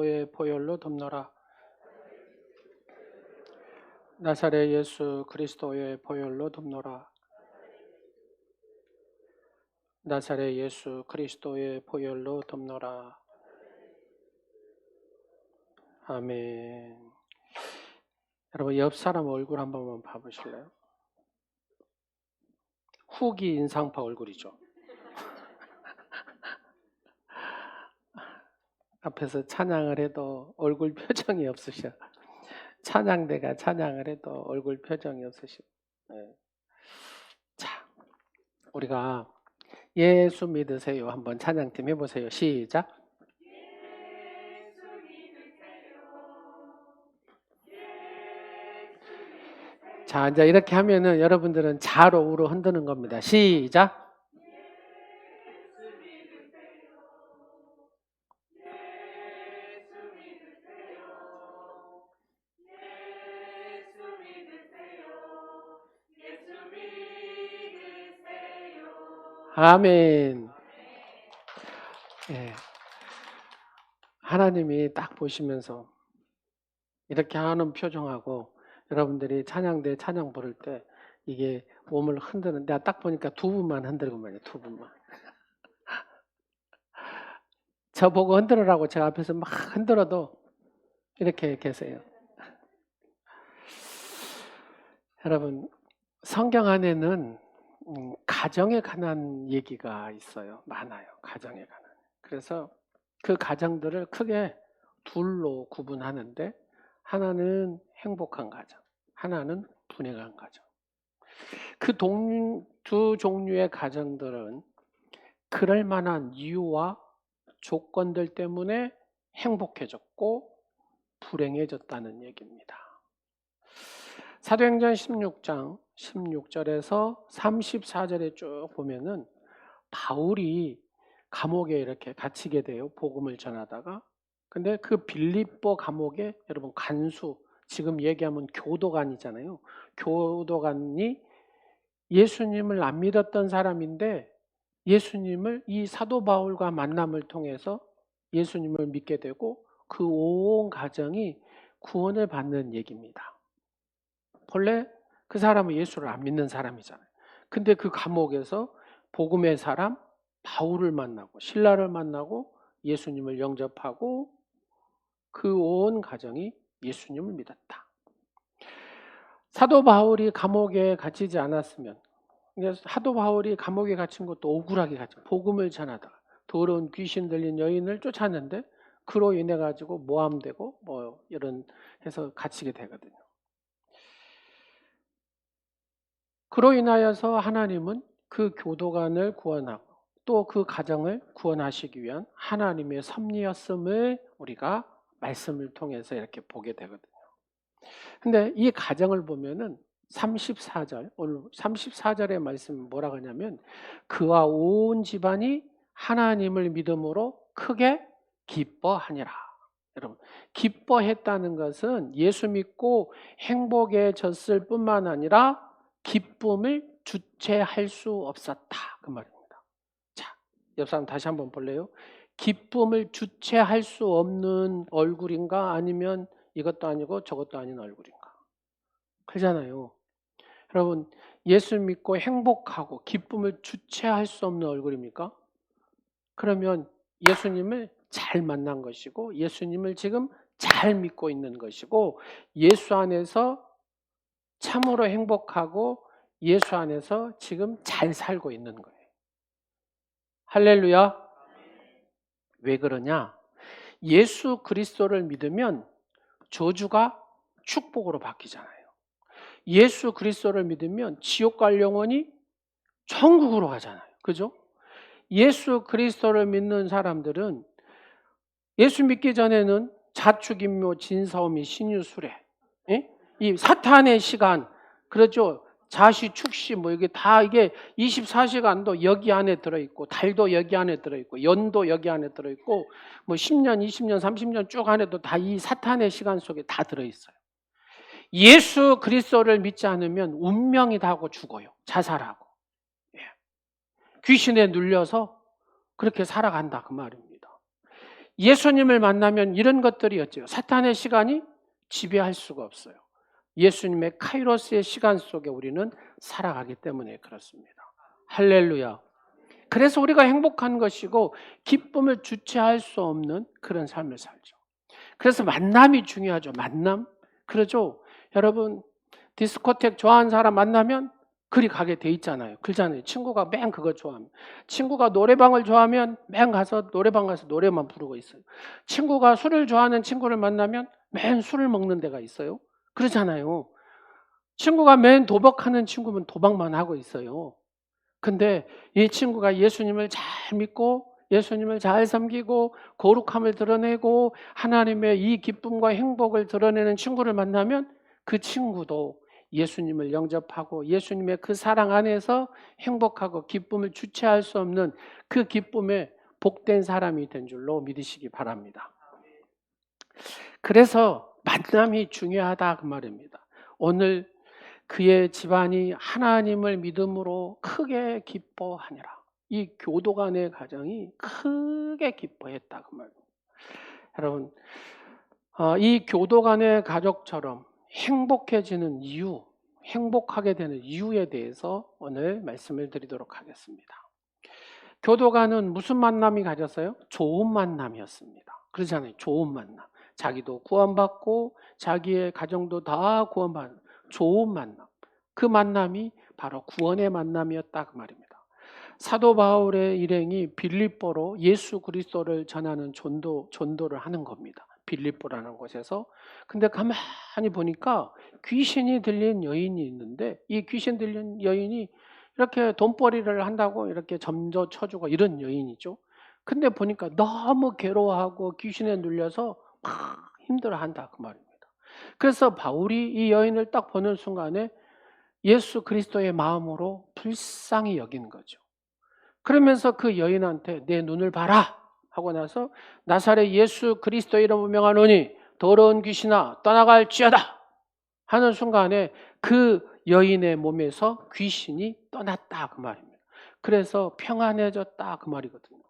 의 보혈로 덮노라. 나사렛 예수 그리스도의 보혈로 덮노라. 나사렛 예수 그리스도의 보혈로 덮노라. 아멘. 여러분 옆 사람 얼굴 한 번만 봐보실래요? 후기 인상파 얼굴이죠. 앞에서 찬양을 해도 얼굴 표정이 없으셔. 찬양대가 찬양을 해도 얼굴 표정이 없으시고. 네. 자, 우리가 예수 믿으세요 한번 찬양팀 해보세요. 시작. 자, 이제 이렇게 하면은 여러분들은 좌로 우로 흔드는 겁니다. 시작. 아멘. 네. 하나님이 딱 보시면서 이렇게 하는 표정하고 여러분들이 찬양대 찬양 부를 때 이게 몸을 흔드는, 내가 딱 보니까 두 분만 흔들고만요. 두 분만. 저보고 흔들으라고 제가 앞에서 막 흔들어도 이렇게 계세요. 여러분, 성경 안에는 가정에 관한 얘기가 있어요. 많아요. 가정에 관한. 그래서 그 가정들을 크게 둘로 구분하는데, 하나는 행복한 가정, 하나는 불행한 가정. 그 두 종류의 가정들은 그럴 만한 이유와 조건들 때문에 행복해졌고 불행해졌다는 얘기입니다. 사도행전 16장 16절에서 34절에 쭉 보면은 바울이 감옥에 이렇게 갇히게 돼요. 복음을 전하다가. 근데 그 빌립보 감옥에 여러분 간수, 지금 얘기하면 교도관이잖아요. 교도관이 예수님을 안 믿었던 사람인데 예수님을 이 사도 바울과 만남을 통해서 예수님을 믿게 되고 그 온 가정이 구원을 받는 얘기입니다. 본래 그 사람은 예수를 안 믿는 사람이잖아요. 근데 그 감옥에서 복음의 사람 바울을 만나고 신라를 만나고 예수님을 영접하고 그 온 가정이 예수님을 믿었다. 사도 바울이 감옥에 갇히지 않았으면, 사도 바울이 감옥에 갇힌 것도 억울하게 갇혀 복음을 전하다가 더러운 귀신 들린 여인을 쫓았는데 그로 인해 가지고 모함되고 뭐 이런 해서 갇히게 되거든요. 그로 인하여서 하나님은 그 교도관을 구원하고 또 그 가정을 구원하시기 위한 하나님의 섭리였음을 우리가 말씀을 통해서 이렇게 보게 되거든요. 근데 이 가정을 보면은 34절, 오늘 34절의 말씀은 뭐라고 하냐면 그와 온 집안이 하나님을 믿음으로 크게 기뻐하니라. 여러분, 기뻐했다는 것은 예수 믿고 행복해졌을 뿐만 아니라 기쁨을 주체할 수 없었다. 그 말입니다. 자, 옆 사람 다시 한번 볼래요? 기쁨을 주체할 수 없는 얼굴인가 아니면 이것도 아니고 저것도 아닌 얼굴인가? 그러잖아요. 여러분, 예수 믿고 행복하고 기쁨을 주체할 수 없는 얼굴입니까? 그러면 예수님을 잘 만난 것이고 예수님을 지금 잘 믿고 있는 것이고 예수 안에서 참으로 행복하고 예수 안에서 지금 잘 살고 있는 거예요. 할렐루야. 왜 그러냐? 예수 그리스도를 믿으면 저주가 축복으로 바뀌잖아요. 예수 그리스도를 믿으면 지옥 갈 영혼이 천국으로 가잖아요. 그죠? 예수 그리스도를 믿는 사람들은 예수 믿기 전에는 자축인묘 진사오미 신유술회, 이 사탄의 시간, 그렇죠? 자시 축시 뭐 이게 다 이게 24시간도 여기 안에 들어있고 달도 여기 안에 들어있고 연도 여기 안에 들어있고 뭐 10년 20년 30년 쭉 안에도 다 이 사탄의 시간 속에 다 들어있어요. 예수 그리스도를 믿지 않으면 운명이 다 하고 죽어요. 자살하고. 귀신에 눌려서 그렇게 살아간다 그 말입니다. 예수님을 만나면 이런 것들이었죠. 사탄의 시간이 지배할 수가 없어요. 예수님의 카이로스의 시간 속에 우리는 살아가기 때문에 그렇습니다. 할렐루야. 그래서 우리가 행복한 것이고 기쁨을 주체할 수 없는 그런 삶을 살죠. 그래서 만남이 중요하죠. 만남. 그러죠. 여러분 디스코텍 좋아하는 사람 만나면 그리 가게 돼 있잖아요. 그러잖아요. 친구가 맨 그거 좋아하면. 친구가 노래방을 좋아하면 맨 가서 노래방 가서 노래만 부르고 있어요. 친구가 술을 좋아하는 친구를 만나면 맨 술을 먹는 데가 있어요. 그러잖아요. 친구가 맨 도박하는 친구면 도박만 하고 있어요. 근데 이 친구가 예수님을 잘 믿고 예수님을 잘 섬기고 거룩함을 드러내고 하나님의 이 기쁨과 행복을 드러내는 친구를 만나면 그 친구도 예수님을 영접하고 예수님의 그 사랑 안에서 행복하고 기쁨을 주체할 수 없는 그 기쁨에 복된 사람이 된 줄로 믿으시기 바랍니다. 그래서 만남이 중요하다 그 말입니다. 오늘 그의 집안이 하나님을 믿음으로 크게 기뻐하니라. 이 교도 간의 가정이 크게 기뻐했다 그 말입니다. 여러분 이 교도 간의 가족처럼 행복해지는 이유, 행복하게 되는 이유에 대해서 오늘 말씀을 드리도록 하겠습니다. 교도관은 무슨 만남이 가졌어요? 좋은 만남이었습니다. 그러잖아요. 좋은 만남. 자기도 구원받고 자기의 가정도 다 구원받는 좋은 만남. 그 만남이 바로 구원의 만남이었다 그 말입니다. 사도 바울의 일행이 빌립보로 예수 그리스도를 전하는 전도를 하는 겁니다. 빌립보라는 곳에서. 근데 가만히 보니까 귀신이 들린 여인이 있는데 이 귀신 들린 여인이 이렇게 돈벌이를 한다고 이렇게 점조 쳐주고 이런 여인이죠. 근데 보니까 너무 괴로워하고 귀신에 눌려서 막 힘들어한다 그 말입니다. 그래서 바울이 이 여인을 딱 보는 순간에 예수 그리스도의 마음으로 불쌍히 여기는 거죠. 그러면서 그 여인한테 내 눈을 봐라 하고 나서 나사렛 예수 그리스도 이름으로 명하노니 더러운 귀신아 떠나갈지어다 하는 순간에 그 여인의 몸에서 귀신이 떠났다 그 말입니다. 그래서 평안해졌다 그 말이거든요.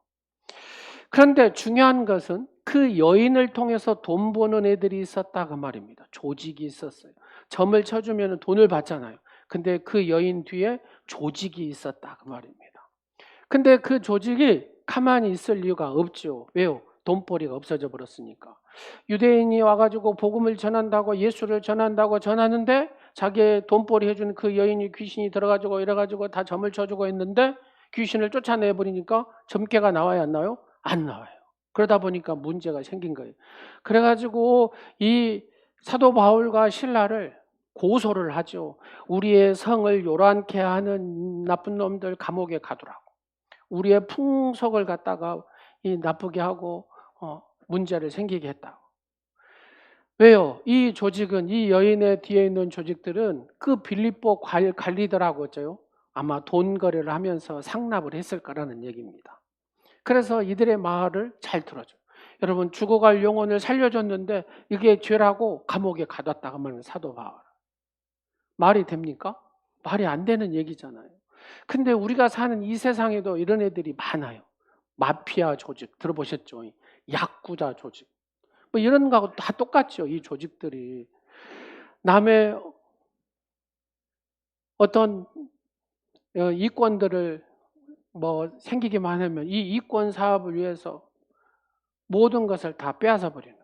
그런데 중요한 것은 그 여인을 통해서 돈 버는 애들이 있었다 그 말입니다. 조직이 있었어요. 점을 쳐주면 돈을 받잖아요. 근데 그 여인 뒤에 조직이 있었다 그 말입니다. 근데 그 조직이 가만히 있을 이유가 없죠. 왜요? 돈벌이가 없어져 버렸으니까. 유대인이 와가지고 복음을 전한다고 예수를 전한다고 전하는데 자기의 돈벌이 해주는 그 여인이 귀신이 들어가지고 이래가지고 다 점을 쳐주고 있는데 귀신을 쫓아내버리니까 점괘가 나와요 안 나와요? 안 나와요. 그러다 보니까 문제가 생긴 거예요. 그래가지고 이 사도 바울과 신라를 고소를 하죠. 우리의 성을 요란케 하는 나쁜 놈들 감옥에 가두라고. 우리의 풍속을 갖다가 나쁘게 하고 문제를 생기게 했다고. 왜요? 이 조직은 이 여인의 뒤에 있는 조직들은 그 빌립보 관리들하고 어쩌요? 아마 돈 거래를 하면서 상납을 했을 거라는 얘기입니다. 그래서 이들의 말을 잘 들어줘요. 여러분 죽어갈 영혼을 살려줬는데 이게 죄라고 감옥에 가뒀다고 하면 사도 바울. 말이 됩니까? 말이 안 되는 얘기잖아요. 근데 우리가 사는 이 세상에도 이런 애들이 많아요. 마피아 조직 들어보셨죠? 야쿠자 조직. 뭐 이런 거하고 다 똑같죠. 이 조직들이. 남의 어떤 이권들을 뭐 생기기만 하면 이 이권 사업을 위해서 모든 것을 다 빼앗아 버리는.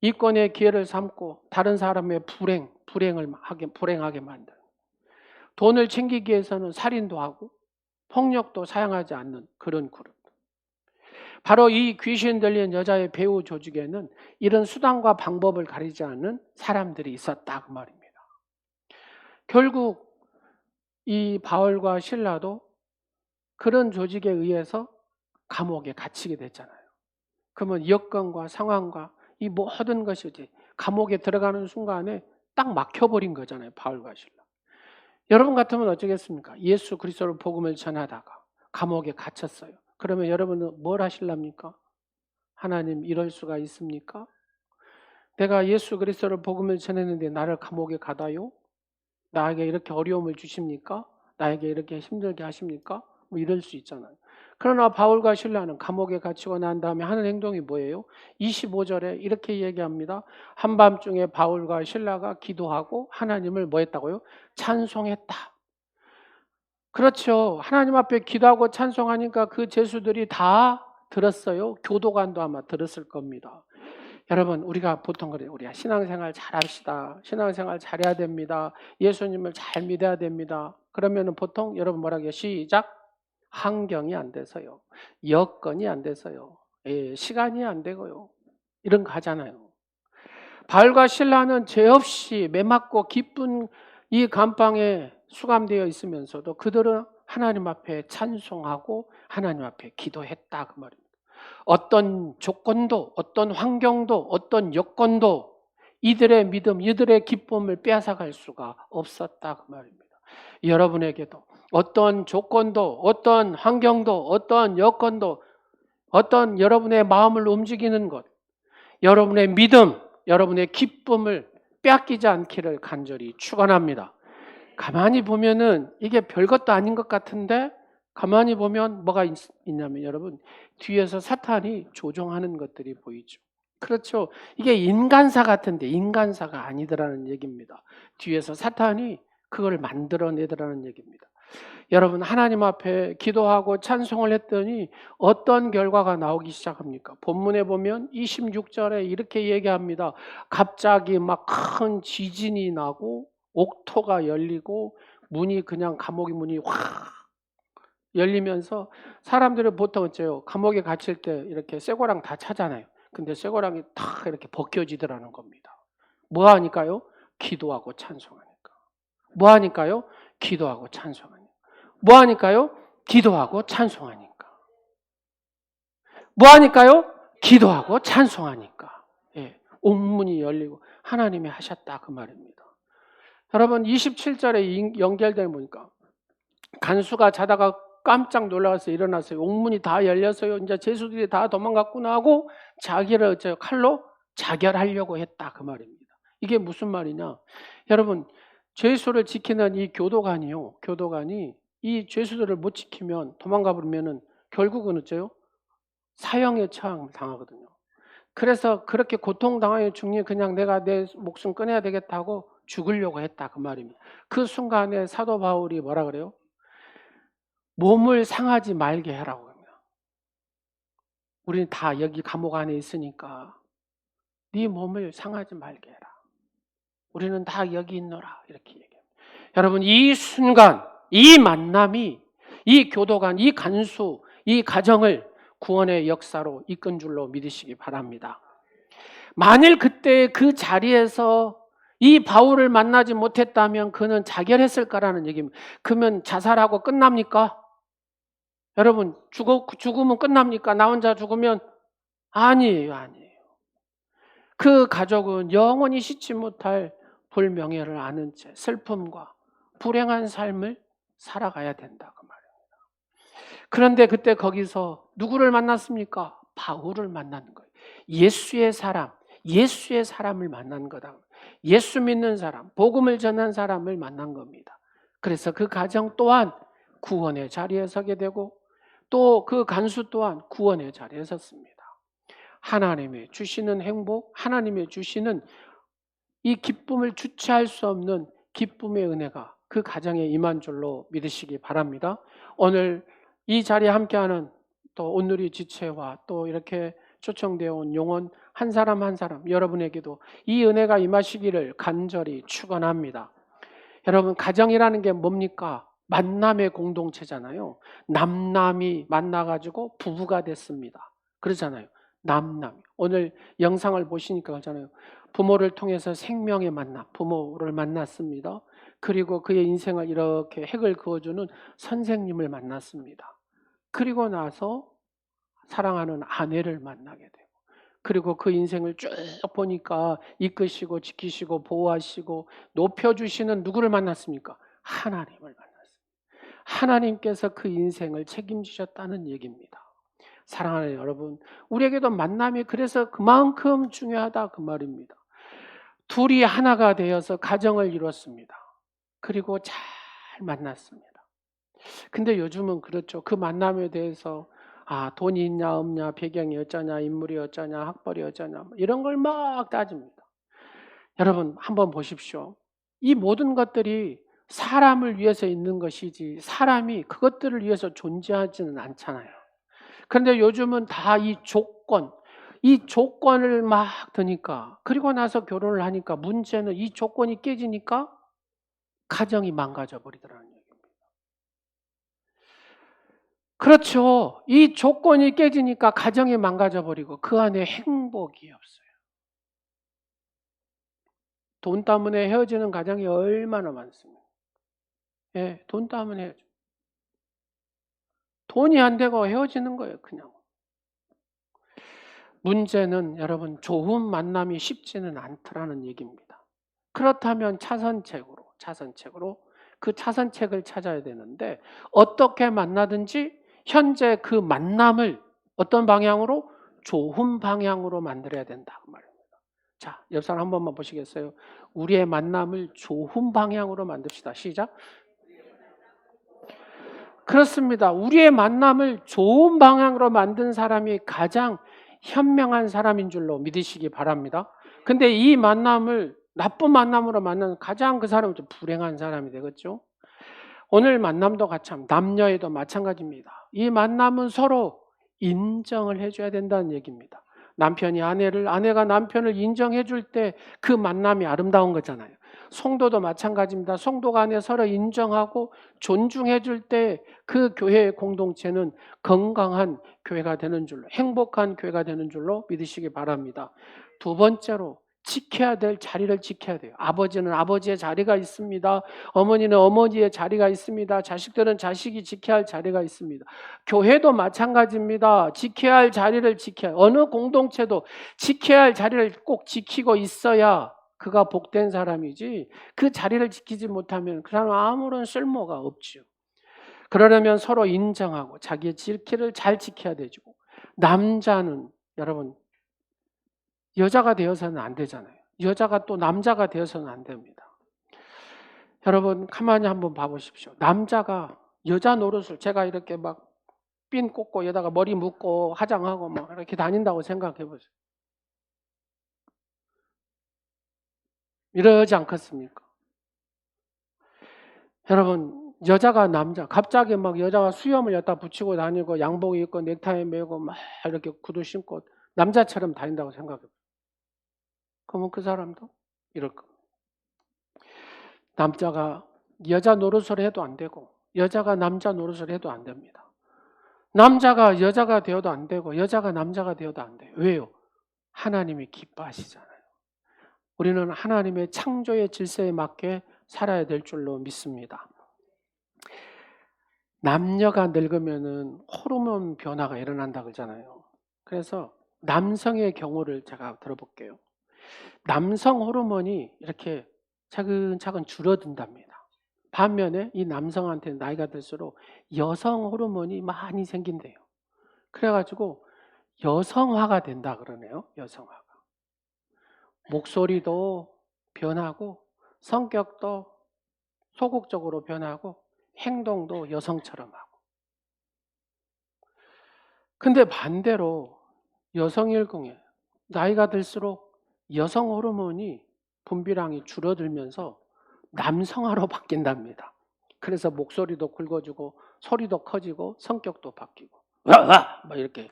이권의 기회를 삼고 다른 사람의 불행하게 만드는. 돈을 챙기기 위해서는 살인도 하고 폭력도 사용하지 않는 그런 그룹. 바로 이 귀신 들린 여자의 배우 조직에는 이런 수단과 방법을 가리지 않는 사람들이 있었다 그 말입니다. 결국 이 바울과 실라도 그런 조직에 의해서 감옥에 갇히게 됐잖아요. 그러면 여건과 상황과 이 모든 것이 이제 감옥에 들어가는 순간에 딱 막혀버린 거잖아요. 바울과 실라. 여러분 같으면 어쩌겠습니까? 예수 그리스도를 복음을 전하다가 감옥에 갇혔어요. 그러면 여러분은 뭘 하실랍니까? 하나님 이럴 수가 있습니까? 내가 예수 그리스도를 복음을 전했는데 나를 감옥에 가다요? 나에게 이렇게 어려움을 주십니까? 나에게 이렇게 힘들게 하십니까? 뭐 이럴 수 있잖아요. 그러나 바울과 실라는 감옥에 갇히고 난 다음에 하는 행동이 뭐예요? 25절에 이렇게 얘기합니다. 한밤중에 바울과 실라가 기도하고 하나님을 뭐 했다고요? 찬송했다. 그렇죠. 하나님 앞에 기도하고 찬송하니까 그 죄수들이 다 들었어요. 교도관도 아마 들었을 겁니다. 여러분, 우리가 보통 그래요. 우리가 신앙생활 잘합시다. 신앙생활 잘해야 됩니다. 예수님을 잘 믿어야 됩니다. 그러면은 보통 여러분 뭐라고요? 시작. 환경이 안 돼서요. 여건이 안 돼서요. 예, 시간이 안 되고요. 이런 거 하잖아요. 바울과 실라는 죄 없이 매맞고 기쁜 이 감방에 수감되어 있으면서도 그들은 하나님 앞에 찬송하고 하나님 앞에 기도했다 그 말입니다. 어떤 조건도 어떤 환경도 어떤 여건도 이들의 믿음, 이들의 기쁨을 빼앗아갈 수가 없었다 그 말입니다. 여러분에게도 어떤 조건도 어떤 환경도 어떤 여건도 어떤 여러분의 마음을 움직이는 것, 여러분의 믿음, 여러분의 기쁨을 빼앗기지 않기를 간절히 축원합니다. 가만히 보면은 이게 별것도 아닌 것 같은데 가만히 보면 뭐가 있냐면 여러분 뒤에서 사탄이 조종하는 것들이 보이죠. 그렇죠. 이게 인간사 같은데 인간사가 아니더라는 얘기입니다. 뒤에서 사탄이 그걸 만들어내더라는 얘기입니다. 여러분 하나님 앞에 기도하고 찬송을 했더니 어떤 결과가 나오기 시작합니까? 본문에 보면 26절에 이렇게 얘기합니다. 갑자기 막 큰 지진이 나고 옥토가 열리고 문이 그냥 감옥의 문이 확 열리면서 사람들이 보통 어째요? 감옥에 갇힐 때 이렇게 쇠고랑 다 차잖아요. 근데 쇠고랑이 탁 이렇게 벗겨지더라는 겁니다. 뭐 하니까요? 기도하고 찬송하니까. 뭐 하니까요? 기도하고 찬송하니까. 뭐 하니까요? 기도하고 찬송하니까. 뭐 하니까요? 기도하고 찬송하니까. 예, 옥문이 열리고 하나님이 하셨다 그 말입니다. 여러분 27절에 연결되어 보니까 간수가 자다가 깜짝 놀라서 일어났어요. 옥문이 다 열렸어요. 이제 죄수들이 다 도망갔구나 하고 자기를 칼로 자결하려고 했다 그 말입니다. 이게 무슨 말이냐? 여러분 죄수를 지키는 이 교도관이요. 교도관이 이 죄수들을 못 지키면 도망가 버리면은 결국은 어째요? 사형에 처당하거든요. 그래서 그렇게 고통당하여 죽니 그냥 내가 내 목숨 끊어야 되겠다고 죽으려고 했다 그 말입니다. 그 순간에 사도 바울이 뭐라 그래요? 몸을 상하지 말게 하라고 합니다. 우리는 다 여기 감옥 안에 있으니까 네 몸을 상하지 말게 해라. 우리는 다 여기 있노라 이렇게 얘기합니다. 여러분 이 순간 이 만남이 이 교도관, 이 간수, 이 가정을 구원의 역사로 이끈 줄로 믿으시기 바랍니다. 만일 그때 그 자리에서 이 바울을 만나지 못했다면 그는 자결했을까라는 얘기입니다. 그러면 자살하고 끝납니까? 여러분 죽으면 끝납니까? 나 혼자 죽으면 아니에요. 그 가족은 영원히 씻지 못할 불명예를 아는 채 슬픔과 불행한 삶을 살아가야 된다 그 말입니다. 그런데 그때 거기서 누구를 만났습니까? 바울을 만나는 거예요. 예수의 사람을 만난 거다. 예수 믿는 사람, 복음을 전한 사람을 만난 겁니다. 그래서 그 가정 또한 구원의 자리에 서게 되고 또 그 간수 또한 구원의 자리에 섰습니다. 하나님의 주시는 행복, 하나님의 주시는 이 기쁨을 주체할 수 없는 기쁨의 은혜가 그 가정에 임한 줄로 믿으시기 바랍니다. 오늘 이 자리에 함께하는 또 온누리 지체와 또 이렇게 초청되어 온 영혼 한 사람 한 사람 여러분에게도 이 은혜가 임하시기를 간절히 축원합니다. 여러분 가정이라는 게 뭡니까? 만남의 공동체잖아요. 남남이 만나가지고 부부가 됐습니다. 그러잖아요. 남남. 오늘 영상을 보시니까 그러잖아요. 부모를 통해서 생명의 만남, 부모를 만났습니다. 그리고 그의 인생을 이렇게 핵을 그어주는 선생님을 만났습니다. 그리고 나서 사랑하는 아내를 만나게 되고 그리고 그 인생을 쭉 보니까 이끄시고 지키시고 보호하시고 높여주시는 누구를 만났습니까? 하나님을 만났습니다. 하나님께서 그 인생을 책임지셨다는 얘기입니다. 사랑하는 여러분, 우리에게도 만남이 그래서 그만큼 중요하다 그 말입니다. 둘이 하나가 되어서 가정을 이뤘습니다. 그리고 잘 만났습니다. 근데 요즘은 그렇죠. 그 만남에 대해서 돈이 있냐 없냐, 배경이 어쩌냐, 인물이 어쩌냐, 학벌이 어쩌냐 뭐 이런 걸 막 따집니다. 여러분 한번 보십시오. 이 모든 것들이 사람을 위해서 있는 것이지 사람이 그것들을 위해서 존재하지는 않잖아요. 그런데 요즘은 다 이 조건을 막 드니까 그리고 나서 결혼을 하니까 문제는 이 조건이 깨지니까 가정이 망가져 버리더라는 얘기입니다. 그렇죠. 이 조건이 깨지니까 가정이 망가져 버리고 그 안에 행복이 없어요. 돈 때문에 헤어지는 가정이 얼마나 많습니까? 예, 돈 때문에 헤어져. 돈이 안 되고 헤어지는 거예요, 그냥. 문제는 여러분 좋은 만남이 쉽지는 않더라는 얘기입니다. 그렇다면 차선책으로 그 차선책을 찾아야 되는데 어떻게 만나든지 현재 그 만남을 어떤 방향으로? 좋은 방향으로 만들어야 된다 그 말입니다. 자, 옆 사람 한 번만 보시겠어요? 우리의 만남을 좋은 방향으로 만듭시다. 시작. 그렇습니다. 우리의 만남을 좋은 방향으로 만든 사람이 가장 현명한 사람인 줄로 믿으시기 바랍니다. 근데 이 만남을 나쁜 만남으로 만나는 가장 그 사람은 좀 불행한 사람이 되겠죠. 오늘 만남도 같이 남녀에도 마찬가지입니다. 이 만남은 서로 인정을 해줘야 된다는 얘기입니다. 남편이 아내가 남편을 인정해 줄 때 그 만남이 아름다운 거잖아요. 성도도 마찬가지입니다. 성도가 안에 서로 인정하고 존중해 줄 때 그 교회의 공동체는 건강한 교회가 되는 줄로, 행복한 교회가 되는 줄로 믿으시기 바랍니다. 두 번째로 지켜야 될 자리를 지켜야 돼요. 아버지는 아버지의 자리가 있습니다. 어머니는 어머니의 자리가 있습니다. 자식들은 자식이 지켜야 할 자리가 있습니다. 교회도 마찬가지입니다. 지켜야 할 자리를 어느 공동체도 지켜야 할 자리를 꼭 지키고 있어야 그가 복된 사람이지 그 자리를 지키지 못하면 그 사람은 아무런 쓸모가 없지요. 그러려면 서로 인정하고 자기의 지키를 잘 지켜야 되죠. 남자는 여러분 여자가 되어서는 안 되잖아요. 여자가 또 남자가 되어서는 안 됩니다. 여러분 가만히 한번 봐보십시오. 남자가 여자 노릇을 제가 이렇게 막 핀 꽂고 여다가 머리 묶고 화장하고 막 이렇게 다닌다고 생각해 보세요. 이러지 않겠습니까? 여러분 여자가 갑자기 막 여자가 수염을 여기다 붙이고 다니고 양복 입고 넥타이 매고 막 이렇게 구두 신고 남자처럼 다닌다고 생각해 보세요. 그러면 그 사람도 이럴 겁니다. 남자가 여자 노릇을 해도 안 되고 여자가 남자 노릇을 해도 안 됩니다. 남자가 여자가 되어도 안 되고 여자가 남자가 되어도 안 돼요. 왜요? 하나님이 기뻐하시잖아요. 우리는 하나님의 창조의 질서에 맞게 살아야 될 줄로 믿습니다. 남녀가 늙으면은 호르몬 변화가 일어난다 그러잖아요. 그래서 남성의 경우를 제가 들어볼게요. 남성 호르몬이 이렇게 차근차근 줄어든답니다. 반면에 이 남성한테 나이가 들수록 여성 호르몬이 많이 생긴대요. 그래가지고 여성화가 된다 그러네요. 여성화가. 목소리도 변하고 성격도 소극적으로 변하고 행동도 여성처럼 하고. 근데 반대로 여성일 경우에 나이가 들수록 여성 호르몬이 분비량이 줄어들면서 남성화로 바뀐답니다. 그래서 목소리도 굵어지고 소리도 커지고 성격도 바뀌고 막 이렇게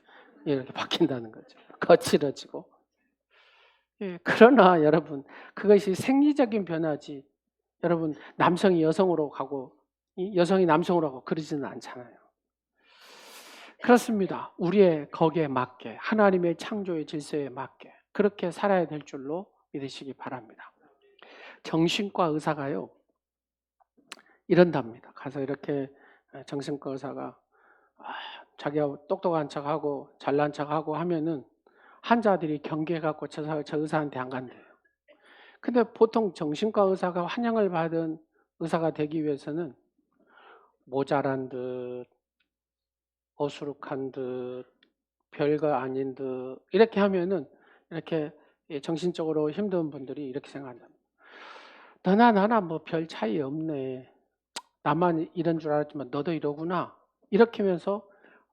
바뀐다는 거죠. 거칠어지고. 예, 그러나 여러분 그것이 생리적인 변화지 여러분 남성이 여성으로 가고 여성이 남성으로 가고 그러지는 않잖아요. 그렇습니다. 우리의 거기에 맞게 하나님의 창조의 질서에 맞게 그렇게 살아야 될 줄로 믿으시기 바랍니다. 정신과 의사가요 이런답니다. 가서 이렇게 정신과 의사가 자기가 똑똑한 척하고 잘난 척하고 하면은 환자들이 경계해갖고 저 의사한테 안 간대요. 근데 보통 정신과 의사가 환영을 받은 의사가 되기 위해서는 모자란 듯, 어수룩한 듯, 별거 아닌 듯 이렇게 하면은 이렇게 정신적으로 힘든 분들이 이렇게 생각한다. 너나 나나 뭐 별 차이 없네. 나만 이런 줄 알았지만 너도 이러구나. 이렇게 하면서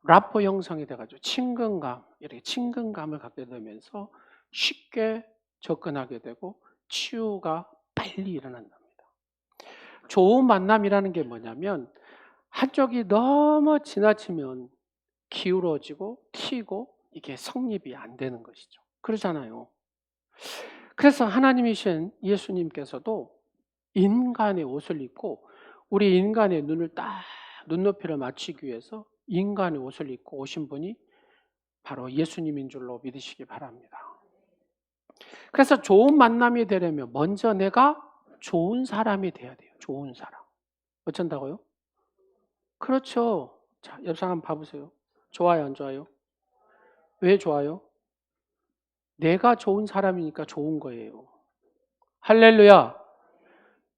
라포 형성이 돼가지고 친근감, 이렇게 친근감을 갖게 되면서 쉽게 접근하게 되고 치유가 빨리 일어난답니다. 좋은 만남이라는 게 뭐냐면 한쪽이 너무 지나치면 기울어지고 튀고 이게 성립이 안 되는 것이죠. 그러잖아요. 그래서 하나님이신 예수님께서도 인간의 옷을 입고 우리 인간의 눈을 딱 눈높이를 맞추기 위해서 인간의 옷을 입고 오신 분이 바로 예수님인 줄로 믿으시기 바랍니다. 그래서 좋은 만남이 되려면 먼저 내가 좋은 사람이 돼야 돼요. 좋은 사람. 어쩐다고요? 그렇죠. 자, 옆 사람 봐보세요. 좋아요, 안 좋아요? 왜 좋아요? 내가 좋은 사람이니까 좋은 거예요. 할렐루야.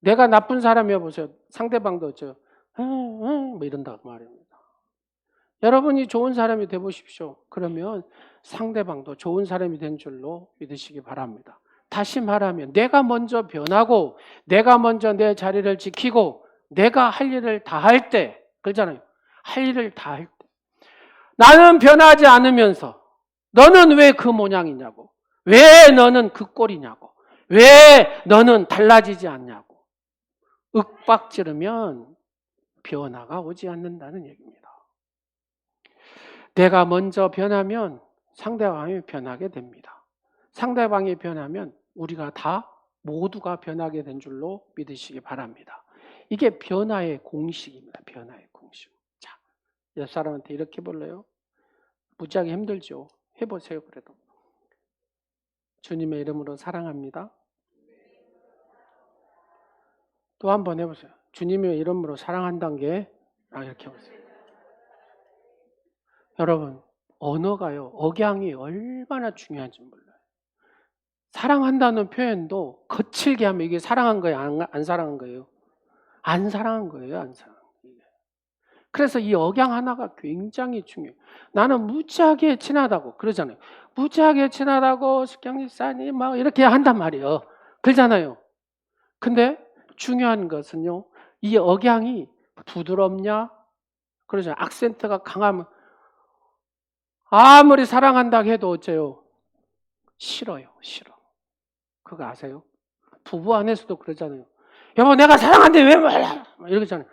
내가 나쁜 사람이어 보세요. 상대방도 어쩌요? 뭐 이런다고 말입니다. 여러분이 좋은 사람이 돼 보십시오. 그러면 상대방도 좋은 사람이 된 줄로 믿으시기 바랍니다. 다시 말하면 내가 먼저 변하고 내가 먼저 내 자리를 지키고 내가 할 일을 다 할 때, 그렇잖아요. 할 일을 다 할 때. 나는 변하지 않으면서 너는 왜 그 모양이냐고. 왜 너는 그 꼴이냐고. 왜 너는 달라지지 않냐고. 윽박지르면 변화가 오지 않는다는 얘기입니다. 내가 먼저 변하면 상대방이 변하게 됩니다. 상대방이 변하면 우리가 다 모두가 변하게 된 줄로 믿으시기 바랍니다. 이게 변화의 공식입니다. 변화의 공식. 자, 옆 사람한테 이렇게 볼래요? 무지하게 힘들죠. 해보세요. 그래도. 주님의 이름으로 사랑합니다. 또 한 번 해보세요. 주님의 이름으로 사랑한다는 게 이렇게 해보세요. 여러분, 언어가요, 억양이 얼마나 중요한지 몰라요. 사랑한다는 표현도 거칠게 하면 이게 사랑한 거예요? 안 사랑한 거예요? 안 사랑한 거예요? 안 사랑한 거예요? 그래서 이 억양 하나가 굉장히 중요해요. 나는 무지하게 친하다고 그러잖아요. 무지하게 친하다고 식경 집사님 막 이렇게 한단 말이에요. 그러잖아요. 근데 중요한 것은요, 이 억양이 부드럽냐? 그러잖아요. 악센트가 강하면 아무리 사랑한다고 해도 어째요? 싫어요. 싫어. 그거 아세요? 부부 안에서도 그러잖아요. 여보 내가 사랑한데 왜 말라? 이러잖아요.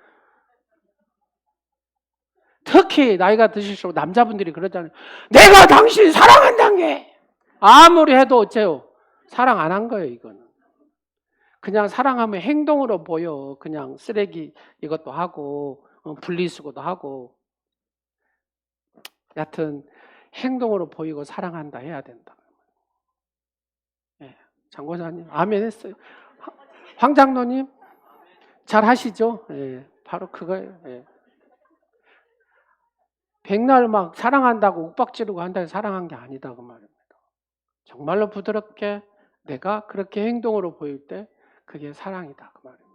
특히 나이가 드실수록 남자분들이 그러잖아요. 내가 당신 사랑한다는 게 아무리 해도 어째요? 사랑 안 한 거예요. 이거는 그냥 사랑하면 행동으로 보여. 그냥 쓰레기 이것도 하고 분리수거도 하고 여하튼 행동으로 보이고 사랑한다 해야 된다. 네, 장고사님 아멘 했어요. 황장로님 잘 하시죠? 네, 바로 그거예요. 네. 백날 막 사랑한다고 욱박지르고 한다고 사랑한 게 아니다 그 말입니다. 정말로 부드럽게 내가 그렇게 행동으로 보일 때 그게 사랑이다 그 말입니다.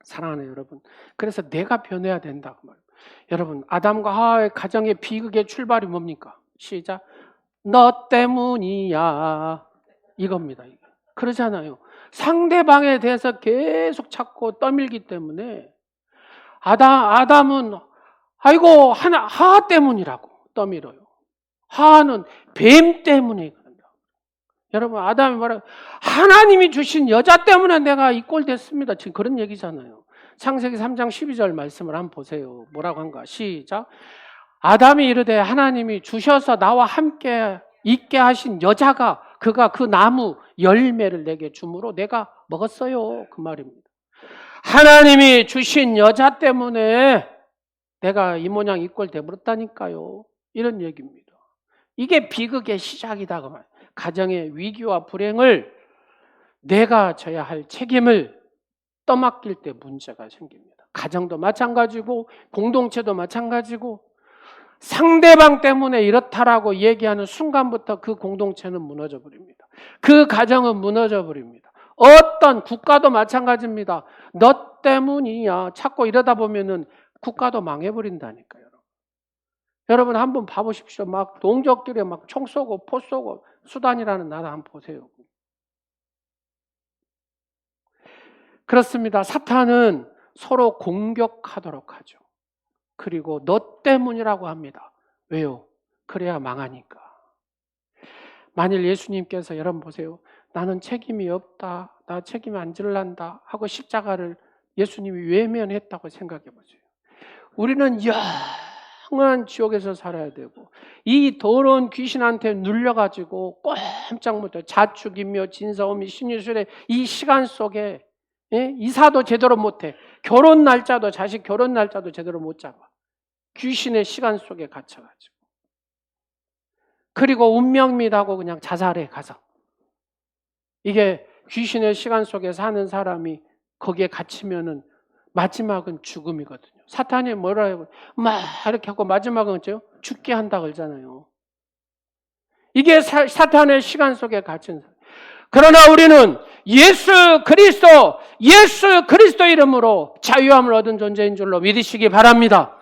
사랑하는 여러분, 그래서 내가 변해야 된다 그 말입니다. 여러분, 아담과 하와의 가정의 비극의 출발이 뭡니까? 시작. 너 때문이야 이겁니다. 그러잖아요. 상대방에 대해서 계속 찾고 떠밀기 때문에 아담은 아이고 하하 때문이라고 떠밀어요. 하하는 뱀 때문에 그런다. 여러분 아담이 말하고 하나님이 주신 여자 때문에 내가 이 꼴 됐습니다. 지금 그런 얘기잖아요. 창세기 3장 12절 말씀을 한번 보세요. 뭐라고 한가? 시작. 아담이 이르되 하나님이 주셔서 나와 함께 있게 하신 여자가 그가 그 나무 열매를 내게 주므로 내가 먹었어요. 그 말입니다. 하나님이 주신 여자 때문에 내가 이 모양 이 꼴 돼버렸다니까요. 이런 얘기입니다. 이게 비극의 시작이다. 그 말. 가정의 위기와 불행을 내가 져야 할 책임을 떠맡길 때 문제가 생깁니다. 가정도 마찬가지고 공동체도 마찬가지고 상대방 때문에 이렇다라고 얘기하는 순간부터 그 공동체는 무너져 버립니다. 그 가정은 무너져 버립니다. 어떤 국가도 마찬가지입니다. 너 때문이야 찾고 이러다 보면은 국가도 망해버린다니까요. 여러분 한번 봐보십시오. 막 동족끼리 막 총 쏘고 포 쏘고 수단이라는 나라 한번 보세요. 그렇습니다. 사탄은 서로 공격하도록 하죠. 그리고 너 때문이라고 합니다. 왜요? 그래야 망하니까. 만일 예수님께서 여러분 보세요. 나는 책임이 없다. 나 책임 안 질란다. 하고 십자가를 예수님이 외면했다고 생각해 보세요. 우리는 영원한 지옥에서 살아야 되고 이 더러운 귀신한테 눌려가지고 꼼짝 못해 자축이며 진사오미 신유술의 이 시간 속에 이사도 제대로 못해. 결혼 날짜도 자식 결혼 날짜도 제대로 못 잡아. 귀신의 시간 속에 갇혀가지고. 그리고 운명 믿하고 그냥 자살해 가서. 이게 귀신의 시간 속에 사는 사람이 거기에 갇히면은 마지막은 죽음이거든요. 사탄이 뭐라 해요? 막 이렇게 하고 마지막은 어째요? 죽게 한다 그러잖아요. 이게 사탄의 시간 속에 갇힌 사람. 그러나 우리는 예수 그리스도 이름으로 자유함을 얻은 존재인 줄로 믿으시기 바랍니다.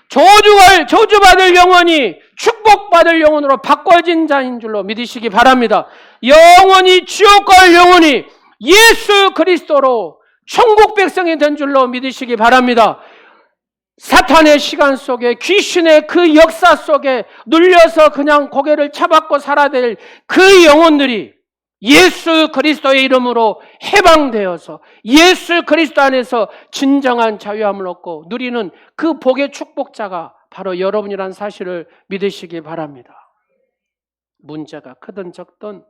저주받을 영혼이 축복받을 영혼으로 바꿔진 자인 줄로 믿으시기 바랍니다. 영원히 지옥 갈 영혼이 예수 그리스도로 천국 백성이 된 줄로 믿으시기 바랍니다. 사탄의 시간 속에 귀신의 그 역사 속에 눌려서 그냥 고개를 쳐박고 살아야 될 그 영혼들이 예수 그리스도의 이름으로 해방되어서 예수 그리스도 안에서 진정한 자유함을 얻고 누리는 그 복의 축복자가 바로 여러분이란 사실을 믿으시기 바랍니다. 문제가 크든 적든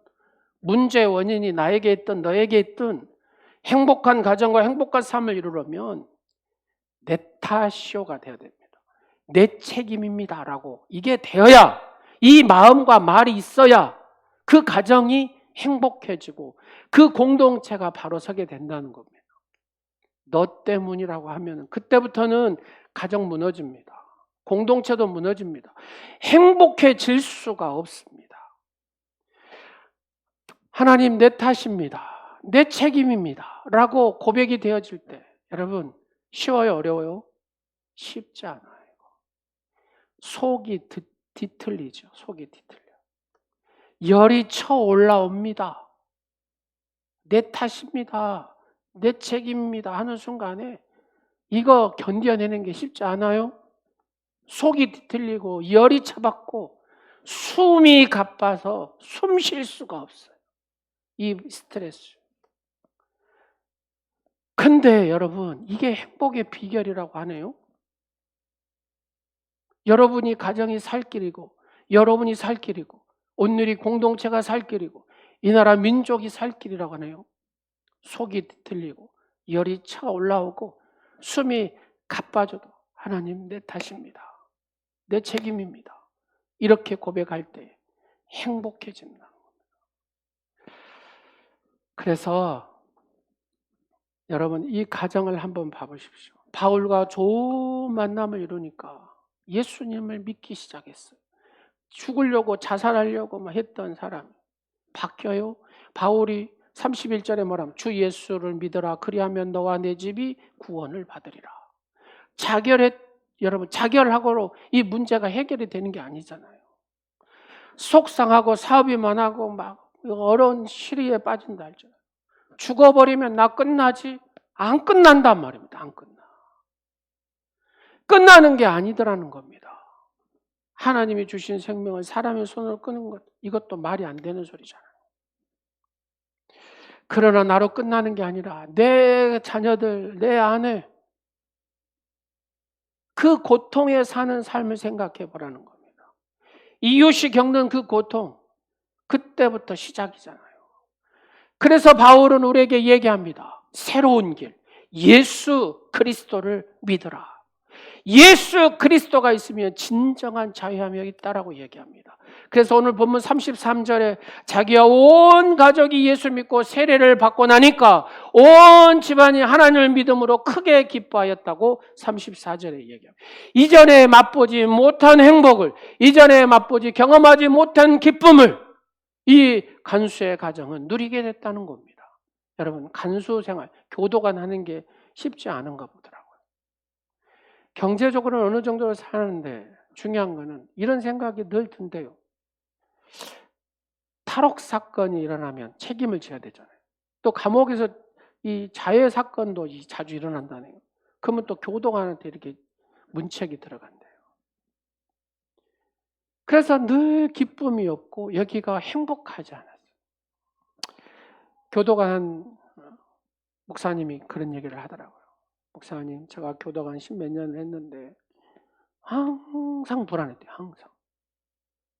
문제의 원인이 나에게 있든 너에게 있든 행복한 가정과 행복한 삶을 이루려면 내 탓이오가 되어야 됩니다. 내 책임입니다라고 이게 되어야 이 마음과 말이 있어야 그 가정이 행복해지고 그 공동체가 바로 서게 된다는 겁니다. 너 때문이라고 하면 그때부터는 가정 무너집니다. 공동체도 무너집니다. 행복해질 수가 없습니다. 하나님 내 탓입니다. 내 책임입니다. 라고 고백이 되어질 때 여러분 쉬워요? 어려워요? 쉽지 않아요. 속이 뒤틀리죠. 속이 뒤틀려. 열이 쳐 올라옵니다. 내 탓입니다. 내 책임입니다. 하는 순간에 이거 견뎌내는 게 쉽지 않아요? 속이 뒤틀리고 열이 쳐받고 숨이 가빠서 숨 쉴 수가 없어요. 이 스트레스. 근데 여러분 이게 행복의 비결이라고 하네요. 여러분이 가정이 살 길이고 여러분이 살 길이고 오늘이 공동체가 살 길이고 이 나라 민족이 살 길이라고 하네요. 속이 뒤틀리고 열이 차 올라오고 숨이 가빠져도 하나님 내 탓입니다. 내 책임입니다. 이렇게 고백할 때 행복해집니다. 그래서 여러분 이 가정을 한번 봐보십시오. 바울과 좋은 만남을 이루니까 예수님을 믿기 시작했어요. 죽으려고 자살하려고 했던 사람이 바뀌어요. 바울이 31절에 뭐라면 주 예수를 믿어라 그리하면 너와 내 집이 구원을 받으리라. 여러분 자결하고로 이 문제가 해결이 되는 게 아니잖아요. 속상하고 사업이 많아고 막 어려운 시리에 빠진다 할잖아요. 죽어버리면 나 끝나지? 안 끝난단 말입니다. 안 끝나. 끝나는 게 아니더라는 겁니다. 하나님이 주신 생명을 사람의 손으로 끄는 것, 이것도 말이 안 되는 소리잖아요. 그러나 나로 끝나는 게 아니라 내 자녀들, 내 아내, 그 고통에 사는 삶을 생각해 보라는 겁니다. 이웃이 겪는 그 고통, 그때부터 시작이잖아요. 그래서 바울은 우리에게 얘기합니다. 새로운 길, 예수 그리스도를 믿어라. 예수 그리스도가 있으면 진정한 자유함이 있다라고 얘기합니다. 그래서 오늘 본문 33절에 자기와 온 가족이 예수 믿고 세례를 받고 나니까 온 집안이 하나님을 믿음으로 크게 기뻐하였다고 34절에 얘기합니다. 이전에 맛보지 못한 행복을, 이전에 맛보지 경험하지 못한 기쁨을 이 간수의 가정은 누리게 됐다는 겁니다. 여러분 간수 생활, 교도관 하는 게 쉽지 않은가 보더라고요. 경제적으로는 어느 정도 사는데 중요한 거는 이런 생각이 늘 든대요. 탈옥 사건이 일어나면 책임을 져야 되잖아요. 또 감옥에서 이 자해 사건도 자주 일어난다네요. 그러면 또 교도관한테 이렇게 문책이 들어간대요. 그래서 늘 기쁨이 없고 여기가 행복하지 않았어요. 교도관 목사님이 그런 얘기를 하더라고요. 목사님, 제가 교도관 10몇 년을 했는데 항상 불안했대요. 항상.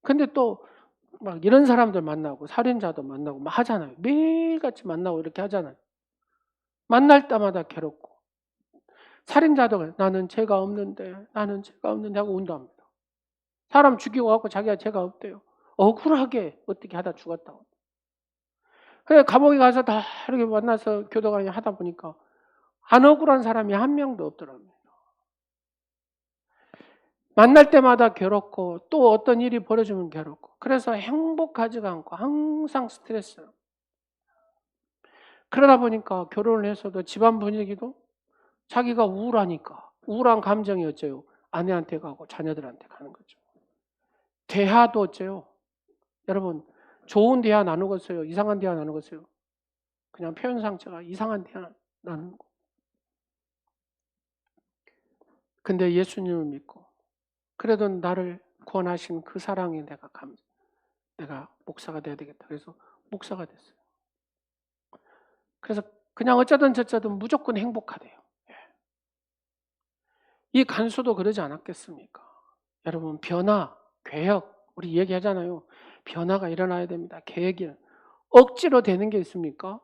근데 또 막 이런 사람들 만나고 살인자도 만나고 막 하잖아요. 매일같이 만나고 이렇게 하잖아요. 만날 때마다 괴롭고. 살인자도 나는 죄가 없는데 하고 운동합니다. 사람 죽이고 갖고 자기가 죄가 없대요. 억울하게 어떻게 하다 죽었다고. 그래 감옥에 가서 다 이렇게 만나서 교도관이 하다 보니까 안 억울한 사람이 한 명도 없더랍니다. 만날 때마다 괴롭고 또 어떤 일이 벌어지면 괴롭고 그래서 행복하지가 않고 항상 스트레스예요. 그러다 보니까 결혼을 해서도 집안 분위기도 자기가 우울하니까 우울한 감정이 어째요? 아내한테 가고 자녀들한테 가는 거죠. 대화도 어째요? 여러분 좋은 대화 나누겠어요? 이상한 대화 나누겠어요? 그냥 표현 상처가 이상한 대화 나누는 거. 근데 예수님을 믿고 그래도 나를 구원하신 그 사랑에 내가 목사가 돼야 되겠다. 그래서 목사가 됐어요. 그래서 그냥 어쩌든 저쩌든 무조건 행복하대요. 이 간수도 그러지 않았겠습니까? 여러분 변화, 개혁 우리 얘기하잖아요. 변화가 일어나야 됩니다. 개혁이 억지로 되는 게 있습니까?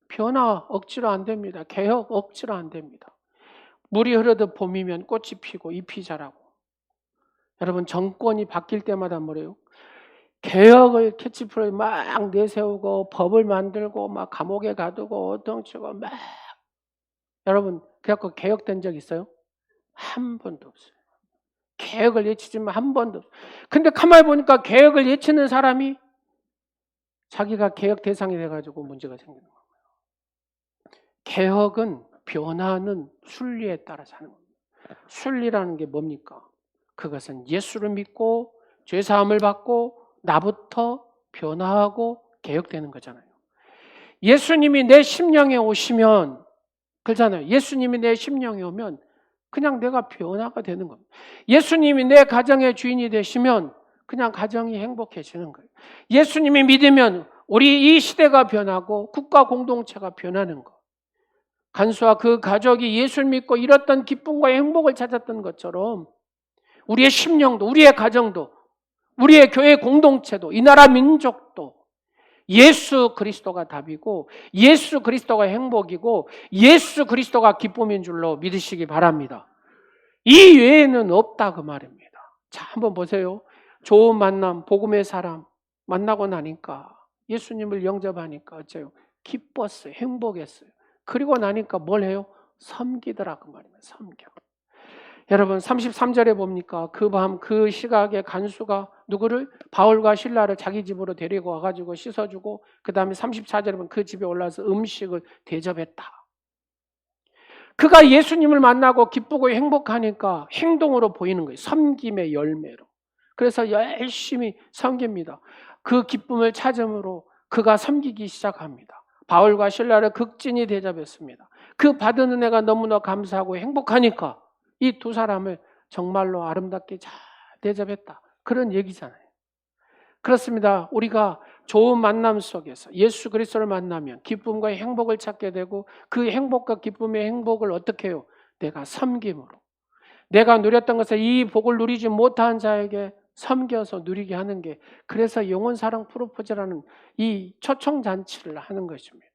변화 억지로 안 됩니다. 개혁 억지로 안 됩니다. 물이 흐르듯 봄이면 꽃이 피고 잎이 자라고. 여러분 정권이 바뀔 때마다 뭐래요? 개혁을 캐치프레이즈 막 내세우고 법을 만들고 막 감옥에 가두고 어덩치고 막 여러분 그래갖고 개혁된 적 있어요? 한 번도 없어요. 개혁을 외치지만 한 번도 없어요. 근데 가만히 보니까 개혁을 외치는 사람이 자기가 개혁 대상이 돼가지고 문제가 생기는 거예요. 개혁은 변화는 순리에 따라서 하는 겁니다. 순리라는 게 뭡니까? 그것은 예수를 믿고 죄사함을 받고 나부터 변화하고 개혁되는 거잖아요. 예수님이 내 심령에 오시면 그렇잖아요. 예수님이 내 심령에 오면 그냥 내가 변화가 되는 겁니다. 예수님이 내 가정의 주인이 되시면 그냥 가정이 행복해지는 거예요. 예수님이 믿으면 우리 이 시대가 변하고 국가 공동체가 변하는 거. 간수와 그 가족이 예수를 믿고 이뤘던 기쁨과 행복을 찾았던 것처럼 우리의 심령도 우리의 가정도 우리의 교회 공동체도 이 나라 민족도 예수 그리스도가 답이고 예수 그리스도가 행복이고 예수 그리스도가 기쁨인 줄로 믿으시기 바랍니다. 이 외에는 없다 그 말입니다. 자, 한번 보세요. 좋은 만남, 복음의 사람 만나고 나니까 예수님을 영접하니까 어째요? 기뻤어요. 행복했어요. 그리고 나니까 뭘 해요? 섬기더라 그 말입니다. 섬겨. 여러분 33절에 봅니까? 그 밤 그 시각에 간수가 누구를? 바울과 실라를 자기 집으로 데리고 와가지고 씻어주고 그 다음에 34절에 보면 그 집에 올라와서 음식을 대접했다. 그가 예수님을 만나고 기쁘고 행복하니까 행동으로 보이는 거예요. 섬김의 열매로. 그래서 열심히 섬깁니다. 그 기쁨을 찾음으로 그가 섬기기 시작합니다. 바울과 실라를 극진히 대접했습니다. 그 받은 은혜가 너무나 감사하고 행복하니까 이 두 사람을 정말로 아름답게 잘 대접했다. 그런 얘기잖아요. 그렇습니다. 우리가 좋은 만남 속에서 예수 그리스도를 만나면 기쁨과 행복을 찾게 되고 그 행복과 기쁨의 행복을 어떻게 해요? 내가 섬김으로. 내가 누렸던 것을 이 복을 누리지 못한 자에게 섬겨서 누리게 하는 게 그래서 영혼사랑 프로포즈라는 이 초청잔치를 하는 것입니다.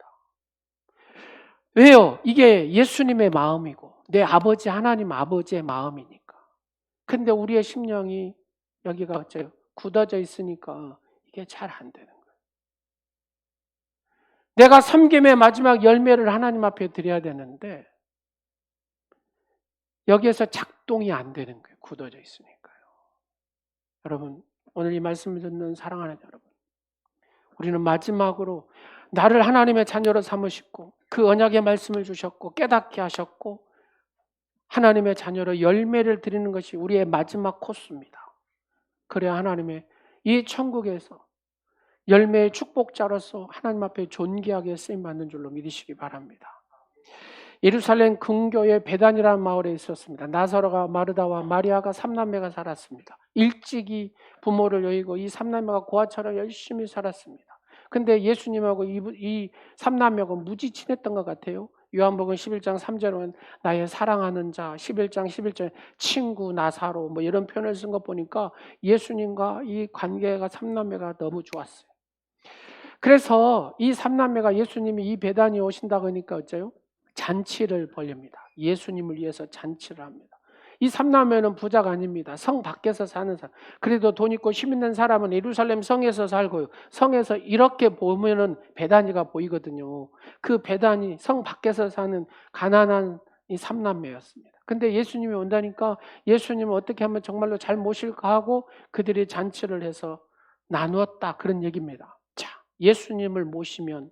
왜요? 이게 예수님의 마음이고 내 아버지 하나님 아버지의 마음이니까. 근데 우리의 심령이 여기가 어째요? 굳어져 있으니까 이게 잘 안 되는 거예요. 내가 섬김의 마지막 열매를 하나님 앞에 드려야 되는데 여기에서 작동이 안 되는 거예요. 굳어져 있으니까요. 여러분 오늘 이 말씀을 듣는 사랑하는 여러분, 우리는 마지막으로 나를 하나님의 자녀로 삼으시고 그 언약의 말씀을 주셨고 깨닫게 하셨고 하나님의 자녀로 열매를 드리는 것이 우리의 마지막 코스입니다. 그래야 하나님의 이 천국에서 열매의 축복자로서 하나님 앞에 존귀하게 쓰임받는 줄로 믿으시기 바랍니다. 예루살렘 근교의 베단이라는 마을에 있었습니다. 나사로가 마르다와 마리아가 삼남매가 살았습니다. 일찍이 부모를 여의고 이 삼남매가 고아처럼 열심히 살았습니다. 근데 예수님하고 이 삼남매가 무지 친했던 것 같아요. 요한복음 11장 3절은 나의 사랑하는 자, 11장 11절 친구 나사로 뭐 이런 표현을 쓴 거 보니까 예수님과 이 관계가 삼남매가 너무 좋았어요. 그래서 이 삼남매가 예수님이 이 베단이 오신다고 하니까 어째요? 잔치를 벌립니다. 예수님을 위해서 잔치를 합니다. 이 삼남매는 부자가 아닙니다. 성 밖에서 사는 사람. 그래도 돈 있고 힘 있는 사람은 예루살렘 성에서 살고요. 성에서 이렇게 보면은 베다니가 보이거든요. 그 베다니 성 밖에서 사는 가난한 이 삼남매였습니다. 근데 예수님이 온다니까 예수님은 어떻게 하면 정말로 잘 모실까 하고 그들이 잔치를 해서 나누었다 그런 얘기입니다. 자, 예수님을 모시면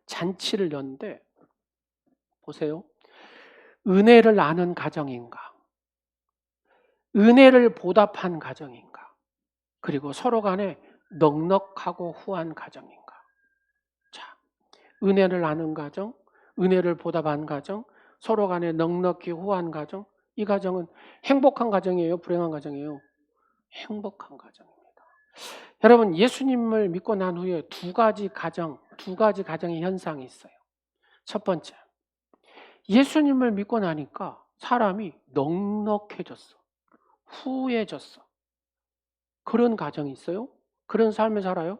잔치를 여는데 보세요. 은혜를 아는 가정인가? 은혜를 보답한 가정인가? 그리고 서로 간에 넉넉하고 후한 가정인가? 자, 은혜를 아는 가정, 은혜를 보답한 가정, 서로 간에 넉넉히 후한 가정. 이 가정은 행복한 가정이에요? 불행한 가정이에요? 행복한 가정입니다. 여러분, 예수님을 믿고 난 후에 두 가지 가정의 현상이 있어요. 첫 번째, 예수님을 믿고 나니까 사람이 넉넉해졌어. 후해졌어. 그런 가정이 있어요? 그런 삶을 살아요?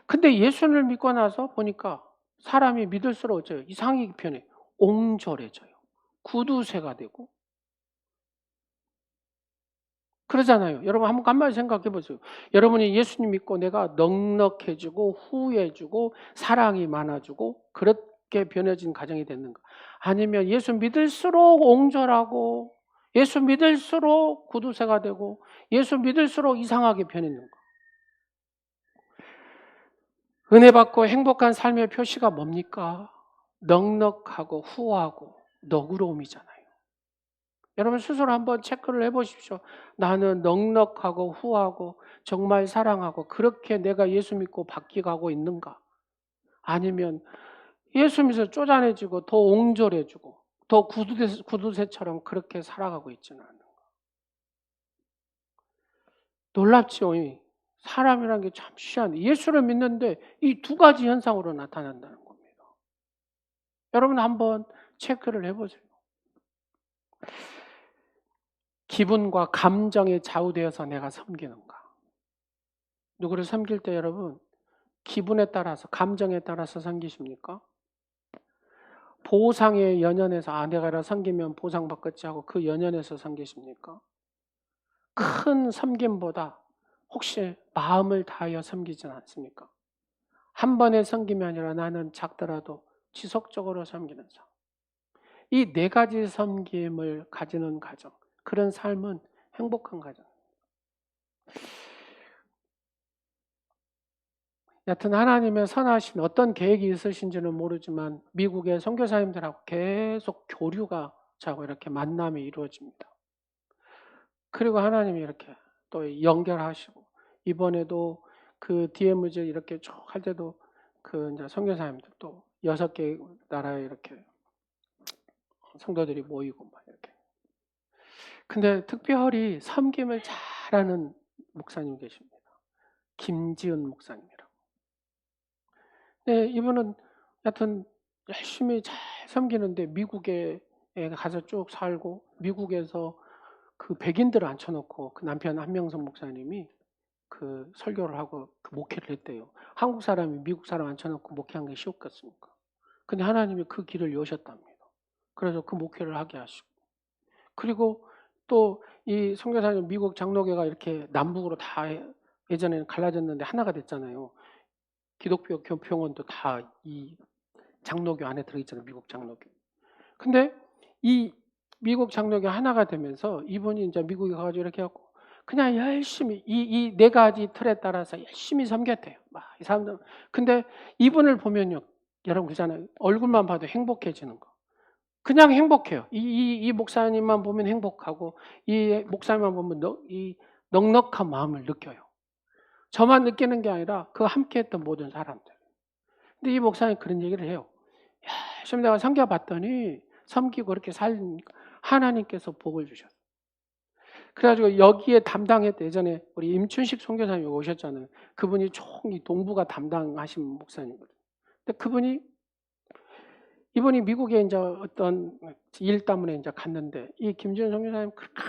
근데 예수님을 믿고 나서 보니까 사람이 믿을수록 어째요? 이상하게 변해. 옹졸해져요. 구두쇠가 되고. 그러잖아요. 여러분 한번 생각해 보세요. 여러분이 예수님 믿고 내가 넉넉해지고 후해지고 사랑이 많아지고 그렇게 변해진 가정이 됐는가? 아니면 예수 믿을수록 옹졸하고 예수 믿을수록 구두쇠가 되고 예수 믿을수록 이상하게 변했는가? 은혜 받고 행복한 삶의 표시가 뭡니까? 넉넉하고 후하고 너그러움이잖아요. 여러분 스스로 한번 체크를 해보십시오. 나는 넉넉하고 후하고 정말 사랑하고 그렇게 내가 예수 믿고 바뀌어가고 있는가? 아니면 예수 믿어서 쪼잔해지고 더 옹졸해지고 더 구두쇠처럼 그렇게 살아가고 있지는 않는가? 놀랍죠. 사람이라는 게 참 희한해. 예수를 믿는데 이 두 가지 현상으로 나타난다는 겁니다. 여러분 한번 체크를 해보세요. 기분과 감정에 좌우되어서 내가 섬기는가? 누구를 섬길 때 여러분 기분에 따라서 감정에 따라서 섬기십니까? 보상에 연연해서 내가 섬기면 보상받겠지 하고 그 연연해서 섬기십니까? 큰 섬김보다 혹시 마음을 다하여 섬기진 않습니까? 한 번의 섬김이 아니라 나는 작더라도 지속적으로 섬기는 삶. 이 네 가지 섬김을 가지는 가정, 그런 삶은 행복한 가정. 여튼 하나님의 선하신 어떤 계획이 있으신지는 모르지만 미국의 선교사님들하고 계속 교류가 자고 이렇게 만남이 이루어집니다. 그리고 하나님이 이렇게 또 연결하시고 이번에도 그 DMZ 이렇게 쭉 할 때도 그 이제 선교사님들 또 6개 나라에 이렇게 성도들이 모이고 막 이렇게. 근데 특별히 섬김을 잘하는 목사님 계십니다. 김지은 목사님이라고. 네, 이분은 여튼 열심히 잘 섬기는데 미국에 가서 쭉 살고 미국에서 그 백인들을 앉혀놓고 그 남편 한명선 목사님이 그 설교를 하고 그 목회를 했대요. 한국 사람이 미국 사람 앉혀놓고 목회한 게 쉬웠겠습니까? 근데 하나님이 그 길을 여셨답니다. 그래서 그 목회를 하게 하시고. 그리고 또 이 선교사님 미국 장로교가 이렇게 남북으로 다 예전에는 갈라졌는데 하나가 됐잖아요. 기독교 교평원도 다 이 장로교 안에 들어있잖아요. 미국 장로교. 근데 이 미국 장로교 하나가 되면서 이분이 이제 미국에 가가지고 이렇게 하고 그냥 열심히 이 네 가지 틀에 따라서 열심히 섬겼대요. 막 이 사람들. 근데 이분을 보면요, 여러분 그잖아요. 얼굴만 봐도 행복해지는 거. 그냥 행복해요. 이 목사님만 보면 행복하고 이 목사님만 보면 이 넉넉한 마음을 느껴요. 저만 느끼는 게 아니라 그 함께했던 모든 사람들. 근데 이 목사님 그런 얘기를 해요. 계속 내가 섬겨봤더니 섬기고 그렇게 살니까 하나님께서 복을 주셨어요. 그래가지고 여기에 담당했대. 예전에 우리 임춘식 선교사님이 오셨잖아요. 그분이 총이 동부가 담당하신 목사님이거든요. 근데 이분이 미국에 이제 어떤 일 때문에 이제 갔는데 이 김지현 선교사님 그렇게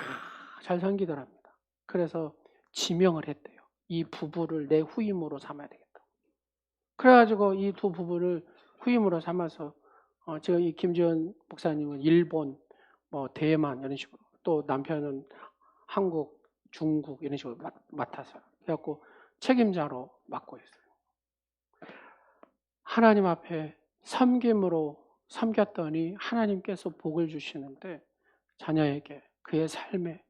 잘 섬기더랍니다. 그래서 지명을 했대요. 이 부부를 내 후임으로 삼아야 되겠다. 그래가지고 이 두 부부를 후임으로 삼아서 지금 이 김지현 목사님은 일본, 뭐 대만 이런 식으로 또 남편은 한국, 중국 이런 식으로 맡아서 그래갖고 책임자로 맡고 있어요. 하나님 앞에 섬김으로 섬겼더니 하나님께서 복을 주시는데 자녀에게 그의 삶에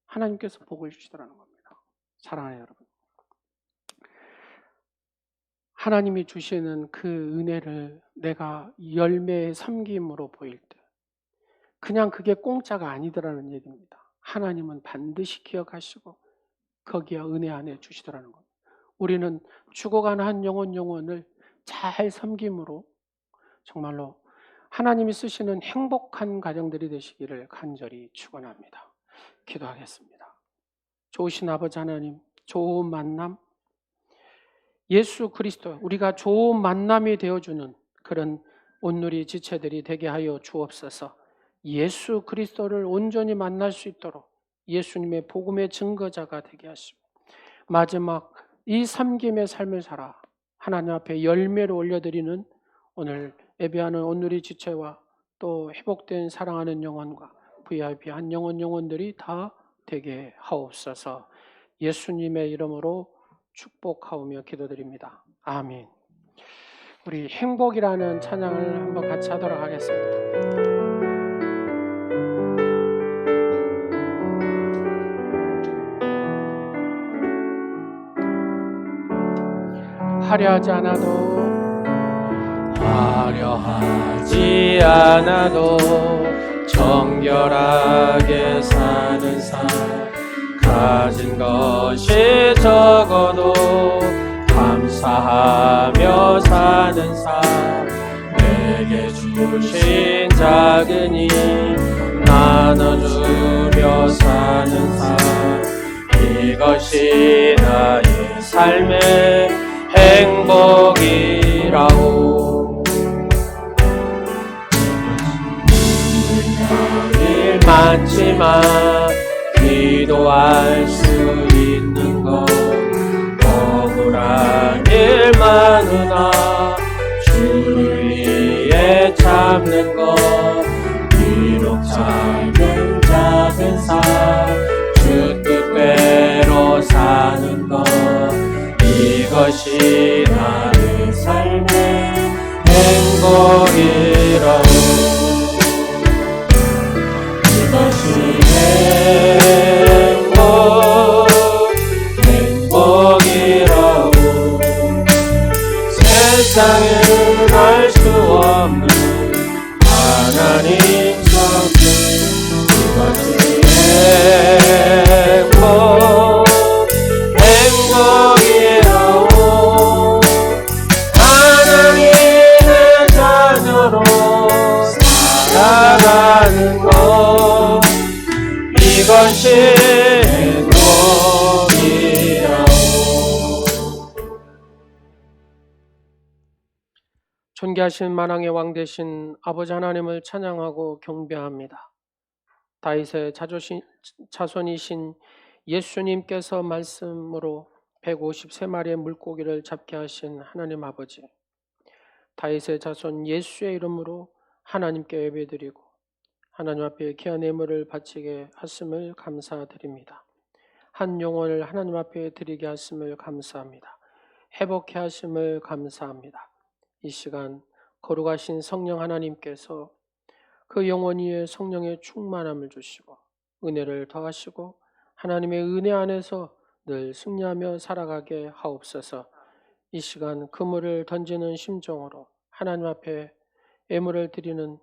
하나님께서 복을 주시더라는 겁니다. 사랑하는 여러분, 하나님이 주시는 그 은혜를 내가 열매의 섬김으로 보일 때 그냥 그게 공짜가 아니더라는 얘기입니다. 하나님은 반드시 기억하시고 거기에 은혜 안에 주시더라는 겁니다. 우리는 죽어가는 한 영혼을 잘 섬김으로 정말로 하나님이 쓰시는 행복한 가정들이 되시기를 간절히 축원합니다. 기도하겠습니다. 좋으신 아버지 하나님, 좋은 만남, 예수 그리스도, 우리가 좋은 만남이 되어주는 그런 온누리 지체들이 되게 하여 주옵소서. 예수 그리스도를 온전히 만날 수 있도록 예수님의 복음의 증거자가 되게 하시고 마지막 이 섬김의 삶을 살아 하나님 앞에 열매를 올려드리는 오늘 예배하는 온누리 지체와 또 회복된 사랑하는 영혼과 VIP 한 영혼들이 다 되게 하옵소서. 예수님의 이름으로 축복하오며 기도드립니다. 아멘. 우리 행복이라는 찬양을 한번 같이 하도록 하겠습니다. 화려하지 않아도 정결하게 사는 삶, 가진 것이 적어도 감사하며 사는 삶, 내게 주신 작은 힘 나눠주며 사는 삶, 이것이 나의 삶의 행복이라오. 일 많지만 기도할 수 있는 것, 억울한 일 많으나 주를 위해 참는 것, 비록 작은 삶 주 뜻대로 사는 것, 이것이 나의 삶의 행복이라오. 이것이 행복이라오. 세상에 알 수 없는 하나님 덕분, 이것이 행복이라오. 하나님의 자녀로 살아가는 것, 이것이 행복이라오. 존귀하신 만왕의 왕 되신 아버지 하나님을 찬양하고 경배합니다. 다윗의 자손이신 예수님께서 말씀으로 153마리의 물고기를 잡게 하신 하나님 아버지, 다윗의 자손 예수의 이름으로 하나님께 예배드리고 하나님 앞에 귀한 예물을 바치게 하심을 감사드립니다. 한 영혼을 하나님 앞에 드리게 하심을 감사합니다. 회복해 하심을 감사합니다. 이 시간 거룩하신 성령 하나님께서 그 영혼 위에 성령의 충만함을 주시고 은혜를 더하시고 하나님의 은혜 안에서 늘 승리하며 살아가게 하옵소서. 이 시간 그물을 던지는 심정으로 하나님 앞에 예물을 드리는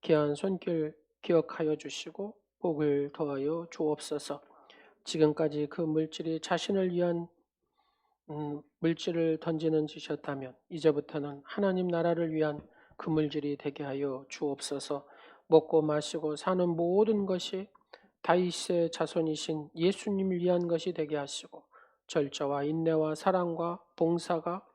귀한 손길 기억하여 주시고 복을 더하여 주옵소서. 지금까지 그 물질이 자신을 위한 물질을 던지는 짓이었다면 이제부터는 하나님 나라를 위한 그물질이 되게 하여 주옵소서. 먹고 마시고 사는 모든 것이 다윗의 자손이신 예수님을 위한 것이 되게 하시고 절제와 인내와 사랑과 봉사가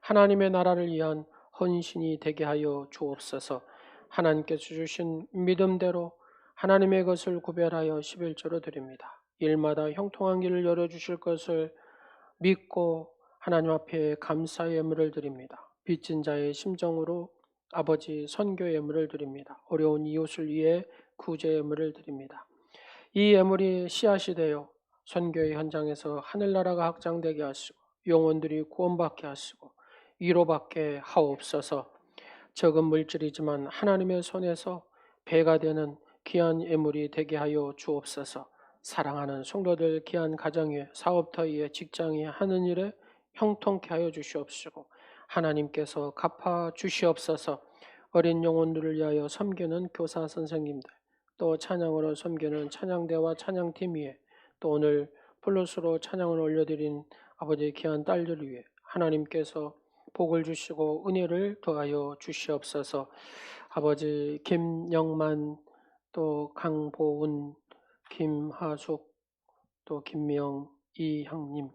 하나님의 나라를 위한 헌신이 되게 하여 주옵소서. 하나님께서 주신 믿음대로 하나님의 것을 구별하여 11조로 드립니다. 일마다 형통한 길을 열어주실 것을 믿고 하나님 앞에 감사의 예물을 드립니다. 빚진 자의 심정으로 아버지 선교 예물을 드립니다. 어려운 이웃을 위해 구제 예물을 드립니다. 이 예물이 씨앗이 되어 선교의 현장에서 하늘나라가 확장되게 하시고 영혼들이 구원받게 하시고 위로받게 하옵소서. 적은 물질이지만 하나님의 손에서 배가 되는 귀한 예물이 되게 하여 주옵소서. 사랑하는 성도들 귀한 가정에 사업터에 직장에 하는 일에 형통케 하여 주시옵시고 하나님께서 갚아 주시옵소서. 어린 영혼들을 위하여 섬기는 교사 선생님들 또 찬양으로 섬기는 찬양대와 찬양팀 위에 또 오늘 플러스로 찬양을 올려드린 아버지의 귀한 딸들 위해 하나님께서 복을 주시고 은혜를 더하여 주시옵소서. 아버지 김영만 또 강보은 김하숙 또 김명 이향님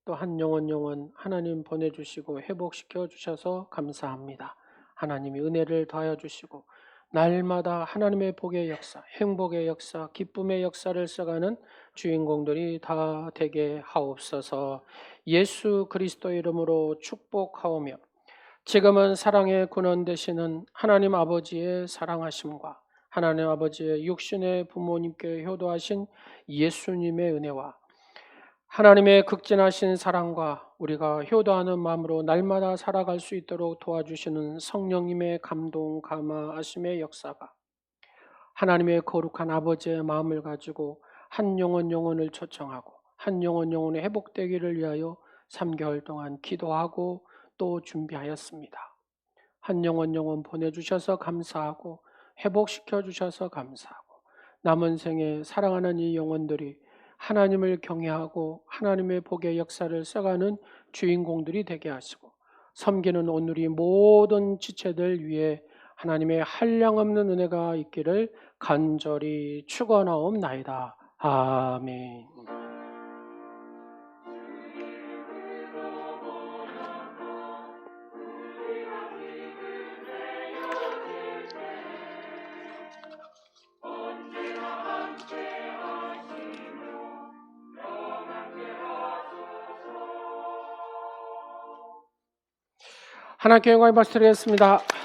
또 한영원 하나님 보내주시고 회복시켜 주셔서 감사합니다. 하나님이 은혜를 더하여 주시고 날마다 하나님의 복의 역사, 행복의 역사, 기쁨의 역사를 써가는 주인공들이 다 되게 하옵소서. 예수 그리스도 이름으로 축복하오며 지금은 사랑의 근원 되시는 하나님 아버지의 사랑하심과 하나님 아버지의 육신의 부모님께 효도하신 예수님의 은혜와 하나님의 극진하신 사랑과 우리가 효도하는 마음으로 날마다 살아갈 수 있도록 도와주시는 성령님의 감동, 감화하심의 역사가 하나님의 거룩한 아버지의 마음을 가지고 한 영혼을 초청하고 한 영혼이 회복되기를 위하여 3개월 동안 기도하고 또 준비하였습니다. 한 영혼 보내주셔서 감사하고 회복시켜 주셔서 감사하고 남은 생에 사랑하는 이 영혼들이 하나님을 경외하고 하나님의 복의 역사를 써가는 주인공들이 되게 하시고 섬기는 오늘이 모든 지체들 위해 하나님의 한량없는 은혜가 있기를 간절히 축원하옵나이다. 아멘. 하나님께 영광을 받드리겠습니다.